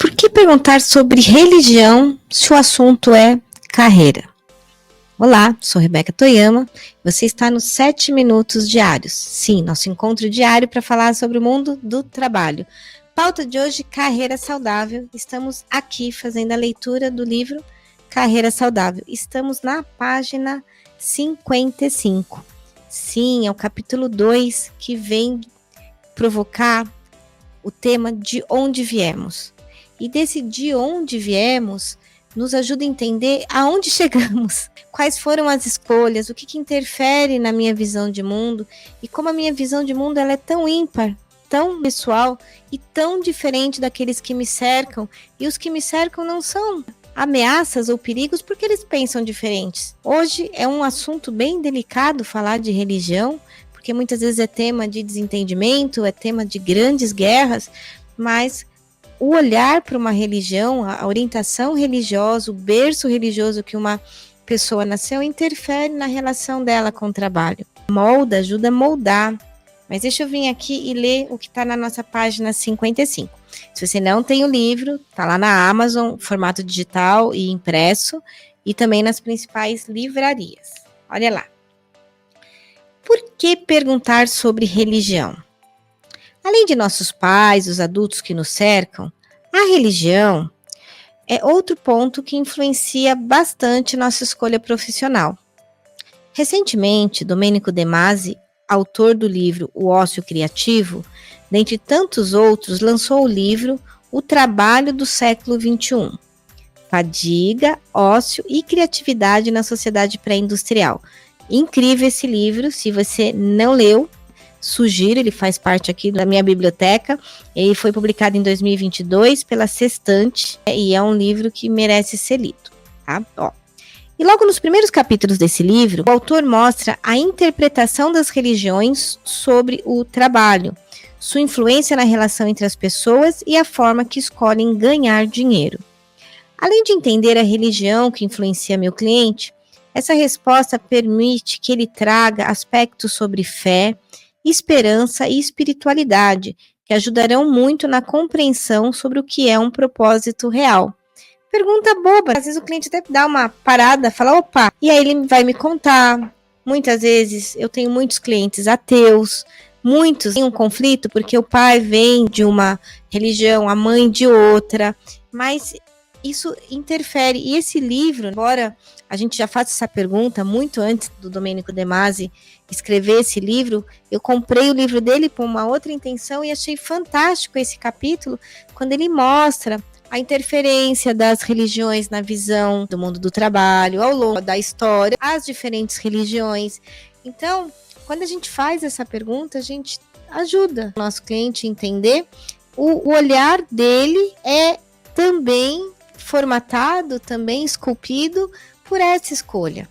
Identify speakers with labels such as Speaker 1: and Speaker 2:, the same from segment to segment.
Speaker 1: Por que perguntar sobre religião se o assunto é carreira? Olá, sou Rebeca Toyama, você está nos 7 Minutos Diários. Sim, nosso encontro diário para falar sobre o mundo do trabalho. Pauta de hoje, carreira saudável. Estamos aqui fazendo a leitura do livro Carreira Saudável. Estamos na página 55. Sim, é o capítulo 2 que vem provocar o tema de onde viemos. E desse de onde viemos, nos ajuda a entender aonde chegamos, quais foram as escolhas, o que interfere na minha visão de mundo e como a minha visão de mundo ela é tão ímpar, tão pessoal e tão diferente daqueles que me cercam, e os que me cercam não são ameaças ou perigos porque eles pensam diferentes. Hoje é um assunto bem delicado falar de religião, porque muitas vezes é tema de desentendimento, é tema de grandes guerras, mas o olhar para uma religião, a orientação religiosa, o berço religioso que uma pessoa nasceu, interfere na relação dela com o trabalho. Molda, ajuda a moldar. Mas deixa eu vir aqui e ler o que está na nossa página 55. Se você não tem o livro, está lá na Amazon, formato digital e impresso, e também nas principais livrarias. Olha lá. Por que perguntar sobre religião? Além de nossos pais, os adultos que nos cercam, a religião é outro ponto que influencia bastante nossa escolha profissional. Recentemente, Domenico De Masi, autor do livro O Ócio Criativo, dentre tantos outros, lançou o livro O Trabalho do Século XXI. Fadiga, ócio e criatividade na sociedade pré-industrial. Incrível esse livro, se você não leu, sugiro, ele faz parte aqui da minha biblioteca. Ele foi publicado em 2022 pela Sextante e é um livro que merece ser lido, tá? E logo nos primeiros capítulos desse livro, o autor mostra a interpretação das religiões sobre o trabalho, sua influência na relação entre as pessoas e a forma que escolhem ganhar dinheiro. Além de entender a religião que influencia meu cliente, essa resposta permite que ele traga aspectos sobre fé, esperança e espiritualidade, que ajudarão muito na compreensão sobre o que é um propósito real. Pergunta boba, às vezes o cliente até dá uma parada, fala, opa, e aí ele vai me contar. Muitas vezes eu tenho muitos clientes ateus, muitos têm um conflito porque o pai vem de uma religião, a mãe de outra, mas isso interfere. E esse livro, embora a gente já faça essa pergunta muito antes do Domenico De Masi escrever esse livro, eu comprei o livro dele por uma outra intenção e achei fantástico esse capítulo, quando ele mostra a interferência das religiões na visão do mundo do trabalho, ao longo da história, as diferentes religiões. Então, quando a gente faz essa pergunta, a gente ajuda o nosso cliente a entender. O olhar dele é também formatado, também esculpido por essa escolha.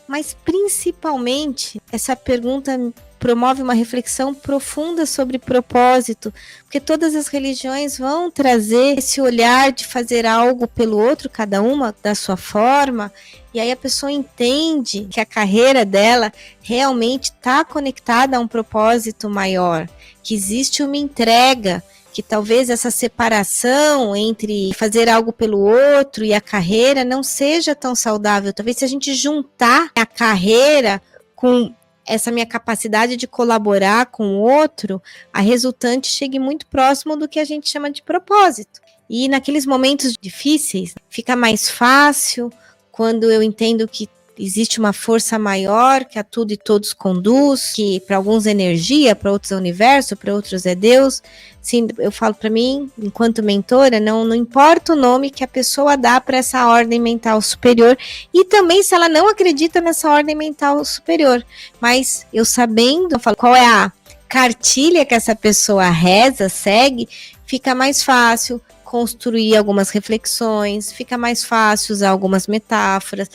Speaker 1: Mas principalmente essa pergunta promove uma reflexão profunda sobre propósito, porque todas as religiões vão trazer esse olhar de fazer algo pelo outro, cada uma da sua forma, e aí a pessoa entende que a carreira dela realmente está conectada a um propósito maior, que existe uma entrega, que talvez essa separação entre fazer algo pelo outro e a carreira não seja tão saudável. Talvez se a gente juntar a carreira com essa minha capacidade de colaborar com o outro, a resultante chegue muito próximo do que a gente chama de propósito. E naqueles momentos difíceis, fica mais fácil quando eu entendo que existe uma força maior que a tudo e todos conduz, que para alguns é energia, para outros é universo, para outros é Deus. Sim, eu falo para mim, enquanto mentora, não importa o nome que a pessoa dá para essa ordem mental superior, e também se ela não acredita nessa ordem mental superior, mas eu sabendo, eu falo, qual é a cartilha que essa pessoa reza, segue, fica mais fácil construir algumas reflexões, fica mais fácil usar algumas metáforas,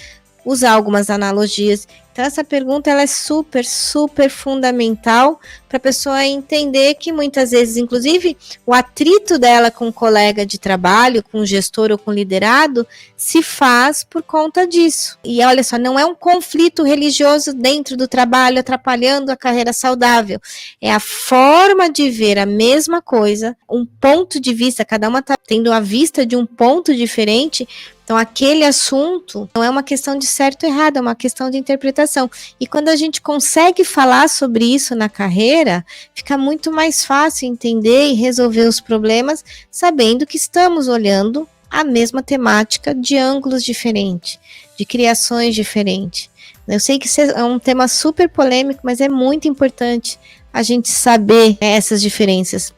Speaker 1: usar algumas analogias. Então essa pergunta ela é super, super fundamental para a pessoa entender que muitas vezes, inclusive, o atrito dela com um colega de trabalho, com um gestor ou com um liderado, se faz por conta disso. E olha só, não é um conflito religioso dentro do trabalho atrapalhando a carreira saudável. É a forma de ver a mesma coisa, um ponto de vista, cada uma está tendo a vista de um ponto diferente. Então, aquele assunto não é uma questão de certo ou errado, é uma questão de interpretação. E quando a gente consegue falar sobre isso na carreira, fica muito mais fácil entender e resolver os problemas, sabendo que estamos olhando a mesma temática de ângulos diferentes, de criações diferentes. Eu sei que isso é um tema super polêmico, mas é muito importante a gente saber essas diferenças.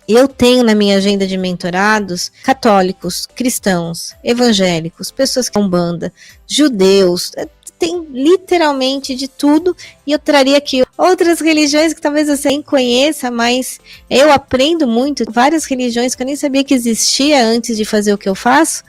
Speaker 1: Eu tenho na minha agenda de mentorados católicos, cristãos, evangélicos, pessoas que são umbanda, judeus, tem literalmente de tudo, e eu traria aqui outras religiões que talvez você nem conheça, mas eu aprendo muito, várias religiões que eu nem sabia que existia antes de fazer o que eu faço,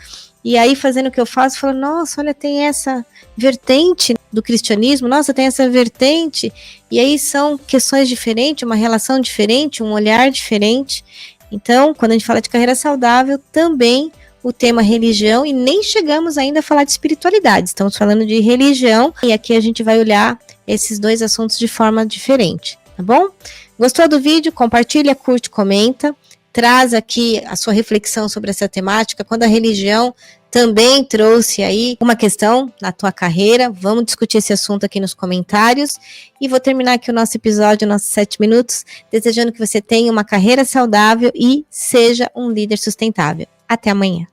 Speaker 1: e aí fazendo o que eu faço, eu falo, nossa, olha, tem essa vertente do cristianismo, nossa, tem essa vertente, e aí são questões diferentes, uma relação diferente, um olhar diferente. Então, quando a gente fala de carreira saudável, também o tema religião, e nem chegamos ainda a falar de espiritualidade, estamos falando de religião, e aqui a gente vai olhar esses dois assuntos de forma diferente, tá bom? Gostou do vídeo? Compartilha, curte, comenta, traz aqui a sua reflexão sobre essa temática, quando a religião também trouxe aí uma questão na tua carreira, vamos discutir esse assunto aqui nos comentários, e vou terminar aqui o nosso episódio, nossos 7 minutos, desejando que você tenha uma carreira saudável e seja um líder sustentável. Até amanhã.